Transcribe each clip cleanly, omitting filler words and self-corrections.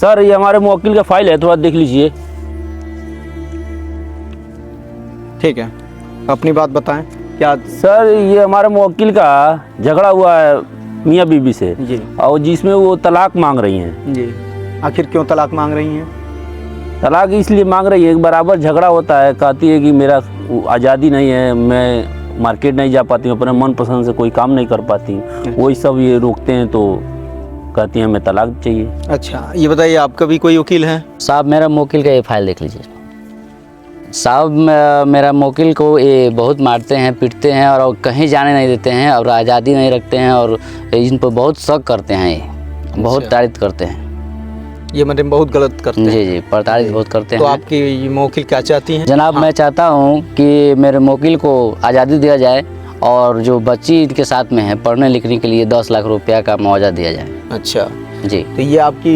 Sir ये हमारे मुवक्किल का फाइल है, थोड़ा देख लीजिए। ठीक है, अपनी बात बताएं। क्या सर ये हमारे मुवक्किल का झगड़ा हुआ है मियाँ बीबी से जी और जिसमें वो तलाक मांग रही हैं। जी, आखिर क्यों तलाक मांग रही हैं? तलाक इसलिए मांग रही है, बराबर झगड़ा होता है, कहती है कि मेरा आज़ादी नहीं है, मैं मार्केट नहीं जा पाती हूँ, अपने मन पसंद से कोई काम नहीं कर पाती, वही सब ये रोकते हैं तो कहती हैं हमें तलाक चाहिए। अच्छा, ये बताइए आपका भी कोई वकील है? साहब मेरा मुवक्किल का ये फाइल देख लीजिए साहब। मेरा मुवक्किल को ये बहुत मारते हैं, पीटते हैं और कहीं जाने नहीं देते हैं और आज़ादी नहीं रखते हैं और इन पर बहुत शक करते हैं, ये बहुत तारीफ करते हैं। ये मतलब बहुत गलत करते हैं। जी जी, प्रताड़ित बहुत करते तो हैं। आपकी ये मुवक्किल क्या चाहती हैं? जनाब मैं चाहता हूँ कि मेरे मुवक्किल को आज़ादी दिया जाए और जो बच्ची इनके साथ में है पढ़ने लिखने के लिए 10 लाख रुपया का मुआवजा दिया जाए। अच्छा जी तो ये आपकी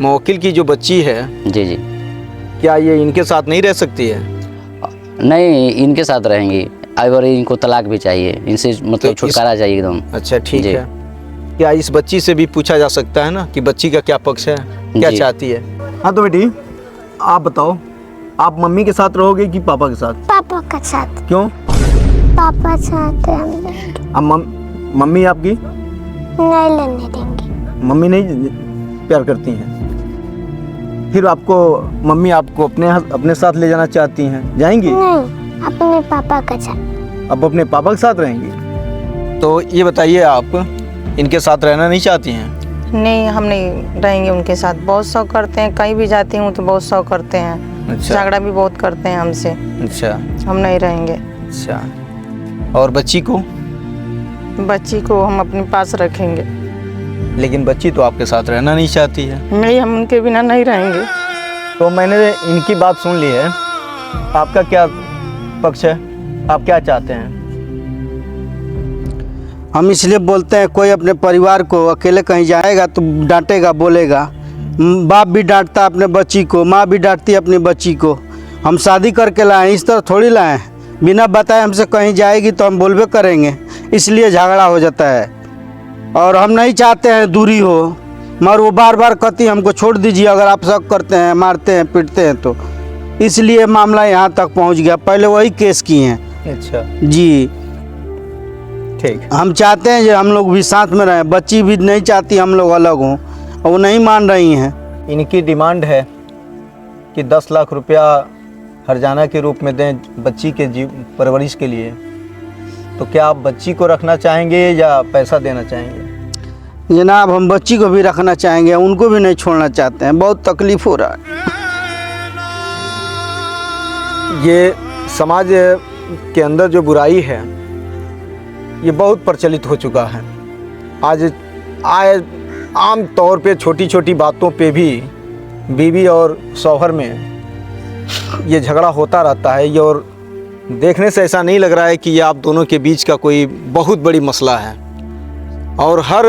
मुवक्किल की जो बच्ची है, जी जी, क्या ये इनके साथ नहीं रह सकती है? नहीं इनके साथ रहेंगी और इनको तलाक भी चाहिए, इनसे मतलब छुटकारा चाहिए एकदम। अच्छा ठीक जी। है, क्या इस बच्ची से भी पूछा जा सकता है ना कि बच्ची का क्या पक्ष है, क्या जी। चाहती है? हाँ तो बेटी आप बताओ, आप मम्मी के साथ रहोगे कि पापा के साथ? पापा के साथ। क्यों? पापा चाहते हैं अब मम्मी आपकी नहीं लेने देंगे। मम्मी नहीं प्यार करती हैं, फिर आपको मम्मी आपको अपने साथ ले जाना चाहती हैं, जाएंगी? नहीं, अपने पापा के साथ। अब अपने पापा के साथ रहेंगी। तो ये बताइए आप इनके साथ रहना नहीं चाहती हैं? नहीं, हम नहीं रहेंगे उनके साथ। बहुत शौक करते हैं, कहीं भी जाती हूँ तो बहुत शौक करते हैं। अच्छा। झगड़ा भी बहुत करते हैं हमसे। अच्छा हम नहीं रहेंगे। अच्छा, और बच्ची को? बच्ची को हम अपने पास रखेंगे। लेकिन बच्ची तो आपके साथ रहना नहीं चाहती है। नहीं, हम उनके बिना नहीं रहेंगे। तो मैंने इनकी बात सुन ली है, आपका क्या पक्ष है, आप क्या चाहते हैं? हम इसलिए बोलते हैं कोई अपने परिवार को अकेले कहीं जाएगा तो डांटेगा, बोलेगा। बाप भी डांटता अपने बच्ची को, माँ भी डांटती अपनी बच्ची को। हम शादी करके लाए, इस तरह थोड़ी लाए। बिना बताए हमसे कहीं जाएगी तो हम बोलबे करेंगे, इसलिए झगड़ा हो जाता है। और हम नहीं चाहते हैं दूरी हो, मगर वो बार बार कहती हमको छोड़ दीजिए अगर आप शक करते हैं, मारते हैं, पीटते हैं तो। इसलिए मामला यहाँ तक पहुँच गया। पहले वही केस किए हैं। अच्छा जी, ठीक। हम चाहते हैं जो हम लोग भी साथ में रहें। बच्ची भी नहीं चाहती हम लोग अलग हों, और वो नहीं मान रही हैं। इनकी डिमांड है कि 10 लाख रुपया हर्जाना के रूप में दें बच्ची के परवरिश के लिए। तो क्या आप बच्ची को रखना चाहेंगे या पैसा देना चाहेंगे? जनाब हम बच्ची को भी रखना चाहेंगे, उनको भी नहीं छोड़ना चाहते हैं। बहुत तकलीफ हो रहा है। ये समाज के अंदर जो बुराई है ये बहुत प्रचलित हो चुका है। आज आम तौर पे छोटी छोटी बातों पे भी बीवी और शौहर में ये झगड़ा होता रहता है। ये और देखने से ऐसा नहीं लग रहा है कि ये आप दोनों के बीच का कोई बहुत बड़ी मसला है। और हर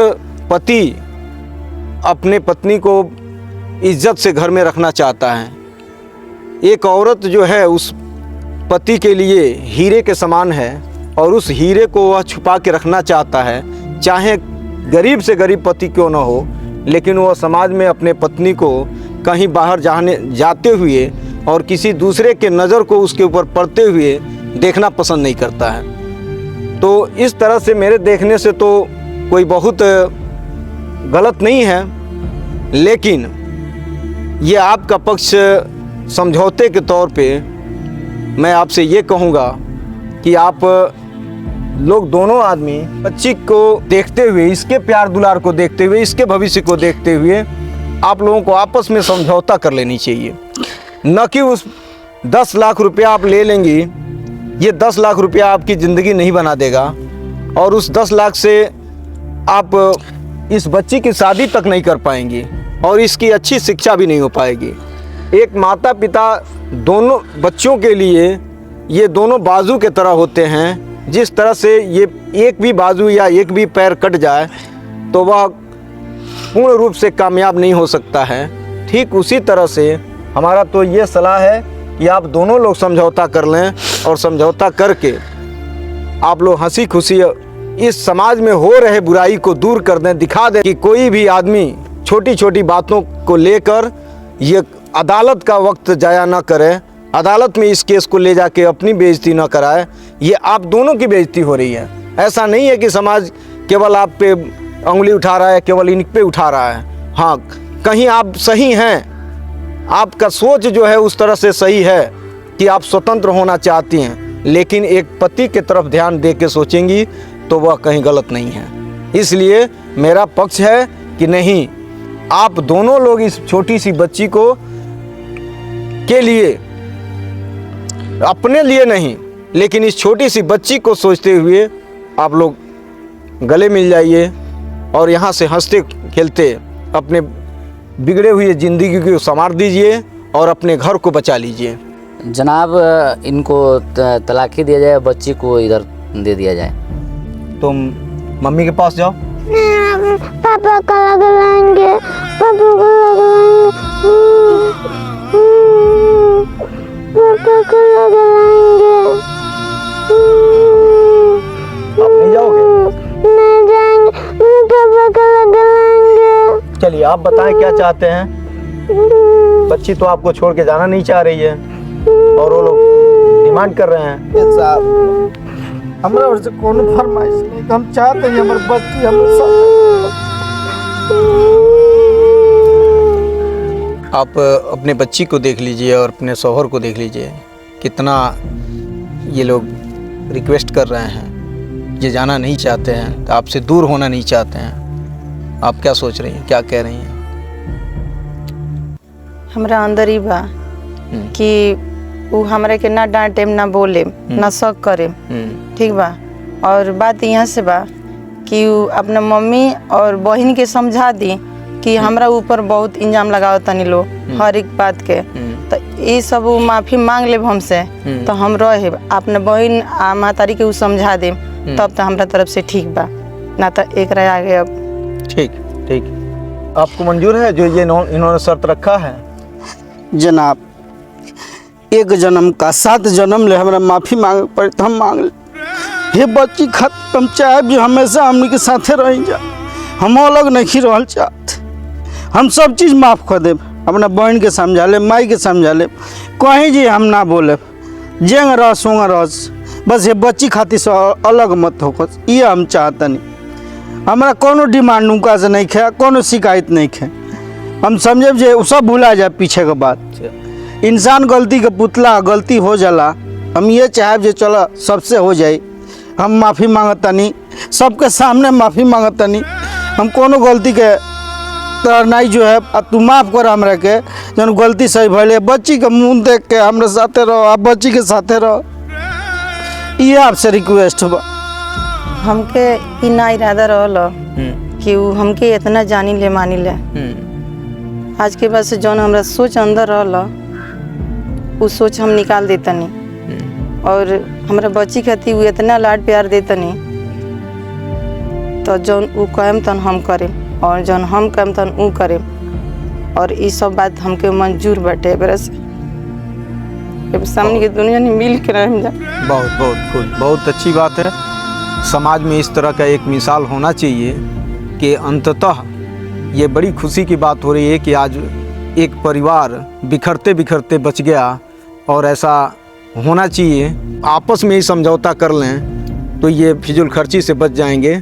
पति अपने पत्नी को इज्जत से घर में रखना चाहता है। एक औरत जो है उस पति के लिए हीरे के समान है और उस हीरे को वह छुपा के रखना चाहता है, चाहे गरीब से गरीब पति क्यों न हो, लेकिन वह समाज में अपने पत्नी को कहीं बाहर जाते हुए और किसी दूसरे के नज़र को उसके ऊपर पड़ते हुए देखना पसंद नहीं करता है। तो इस तरह से मेरे देखने से तो कोई बहुत गलत नहीं है, लेकिन ये आपका पक्ष समझौते के तौर पे मैं आपसे ये कहूँगा कि आप लोग दोनों आदमी बच्ची को देखते हुए, इसके प्यार दुलार को देखते हुए, इसके भविष्य को देखते हुए आप लोगों को आपस में समझौता कर लेनी चाहिए। न कि उस 10 लाख रुपया आप ले लेंगी, ये 10 लाख रुपया आपकी ज़िंदगी नहीं बना देगा और उस 10 लाख से आप इस बच्ची की शादी तक नहीं कर पाएंगी और इसकी अच्छी शिक्षा भी नहीं हो पाएगी। एक माता पिता दोनों बच्चों के लिए ये दोनों बाजू के तरह होते हैं। जिस तरह से ये एक भी बाजू या एक भी पैर कट जाए तो वह पूर्ण रूप से कामयाब नहीं हो सकता है। ठीक उसी तरह से हमारा तो ये सलाह है कि आप दोनों लोग समझौता कर लें और समझौता करके आप लोग हंसी खुशी इस समाज में हो रहे बुराई को दूर कर दें, दिखा दें कि कोई भी आदमी छोटी छोटी बातों को लेकर ये अदालत का वक्त ज़ाया ना करें, अदालत में इस केस को ले जाके अपनी बेइज्जती ना कराए। ये आप दोनों की बेइज्जती हो रही है। ऐसा नहीं है कि समाज केवल आप पे उंगली उठा रहा है, केवल इन पे उठा रहा है। हाँ, कहीं आप सही हैं, आपका सोच जो है उस तरह से सही है कि आप स्वतंत्र होना चाहती हैं, लेकिन एक पति की तरफ ध्यान दे के सोचेंगी तो वह कहीं गलत नहीं है। इसलिए मेरा पक्ष है कि नहीं, आप दोनों लोग इस छोटी सी बच्ची को के लिए, अपने लिए नहीं लेकिन इस छोटी सी बच्ची को सोचते हुए आप लोग गले मिल जाइए और यहाँ से हंसते खेलते अपने बिगड़े हुए ज़िंदगी को संवार दीजिए और अपने घर को बचा लीजिए। जनाब, इनको तलाक ही दिया जाए, बच्ची को इधर दे दिया जाए। तुम मम्मी के पास जाओ। पापा को लगाएंगे, पापा को लगाएंगे। आप नहीं जाओगे? नहीं जाएंगे, पापा को लगाएंगे। चलिए आप बताएं क्या चाहते हैं। बच्ची तो आपको छोड़ के जाना नहीं चाह रही है और वो लोग डिमांड कर रहे हैं। साहब, हमारा ओर से कोनो फरमाइश नहीं, हम चाहते हैं हमारे बच्ची हमारे साथ। आप अपने बच्ची को देख लीजिए और अपने शौहर को देख लीजिए, कितना ये लोग रिक्वेस्ट कर रहे हैं, ये जाना नहीं चाहते हैं, आपसे दूर होना नहीं चाहते हैं। आप क्या सोच रही हैं, क्या कह रही हैं? हमरा अंदर ही बा कि वो हमरा के ना डांटे, ना बोले, ना शक करे, ठीक बा। और बात यहाँ से बा कि वो अपना मम्मी और बहन के समझा दी कि हमरा ऊपर बहुत इल्जाम लगाओ तनी लो हर एक बात के, तो ये सब वो माफ़ी मांग ले हमसे, तो हम रहे अपने बहन आ महतारी के वो समझा दे, तब तो हमरा तरफ से ठीक बा, ना तो एक रह आगे। अब ठीक ठीक, आपको मंजूर है जो ये इन्होंने शर्त रखा है? जनाब, एक जन्म का 7 जन्म ले हमारा माफ़ी मांगे पड़े तो हम मांग ले। हे बच्ची खातिर हम चाहे भी हमेशा हमनी के साथे रह जा, हम अलग नहीं रहल चाहते। हम सब चीज़ माफ़ कर देब, अपना बहन के समझा ले, माई के समझा ले, कहीं जी हम ना बोले, जेंग रस होंगे रस, बस ये बच्ची खातिर से अलग मत होकर, ये हम चाहतनी। हमारा कोनो डिमांड उनका से नहीं खे, कोनो शिकायत नहीं खे। हम समझे जे सब भूला जाए पीछे के बात। इंसान गलती के पुतला, गलती हो जाला। हम ये चाहे जे चलो सबसे हो जाए, हम माफ़ी मांगतनी, सबके सामने माफ़ी मांगतनी। हम कोनो गलती के तर नहीं जो है, तू माफ़ कर हमरा के, जन गलती सही भले। बच्ची के मुँह देख के हमरा साथे रहो, आप बच्ची के साथे रहो, ये आपसे रिक्वेस्ट बा। हमके ई ना इरादा रहल कि वो हमके इतना जानी ले मानी ले। आज के बाद से जौन हमरा सोच अंदर रहल वो सोच हम निकाल देतनी, और हमरा बच्ची खातिर वो इतना लाड प्यार देतनी, तो जौन वो कहम तन हम करें और जौन हम कहम तन वो करें। और ये सब बात हमके मंजूर बाटे बरस सामने की दुनिया ने मिल के रह जा। बहुत बहुत खुद, बहुत अच्छी बात है। समाज में इस तरह का एक मिसाल होना चाहिए कि अंततः ये बड़ी खुशी की बात हो रही है कि आज एक परिवार बिखरते बिखरते बच गया, और ऐसा होना चाहिए। आपस में ही समझौता कर लें तो ये फिजूल खर्ची से बच जाएंगे।